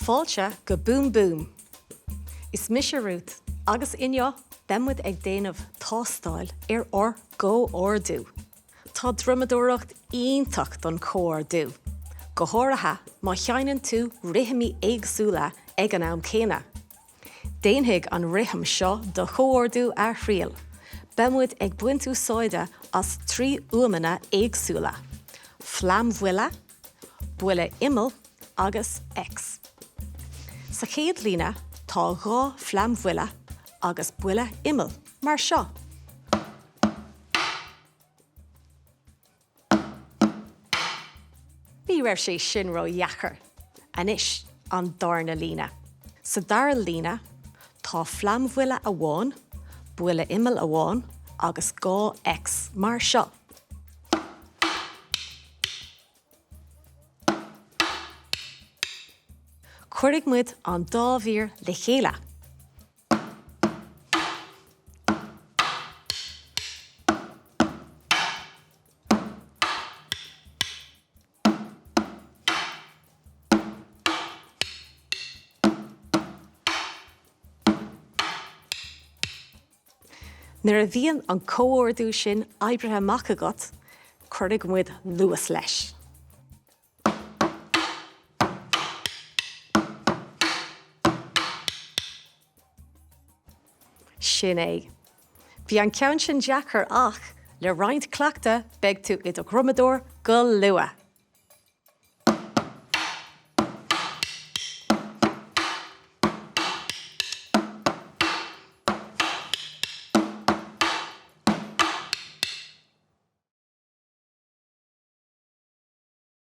Fáilte go búm búm. Is mise rút, agus inniu bemmuid ag déanamh tástáil Comhordú. Tá drumadúireacht iontacht don Comhordú. Go háirithe má cheannainn tú rithimí éagsúla ag an am céine. Déanfaidh an rithim seo do Comhordú ar shrial. Bemmuid ag buintú sáide as trí uamanna éagsúla. Flamhuile, buile imil agus X. Sa chéad líne tá dhá flamhuile agus buile imil mar seo. Bí raibh sé sin ro dheachar, anois an darna líne. Sa dar líne tá flamhuile amháin, buile imil amháin agus gá X mar seo. Cuirigh muid an dámhír le chéile. Nuair a bhíonn an Comhordú sin oibrithe mac agat, cuirigh muid luas leis. Sin é. Bhí an ceann sin deachar ach le roinnt cleachta beag tú i do chrumadóir go luath.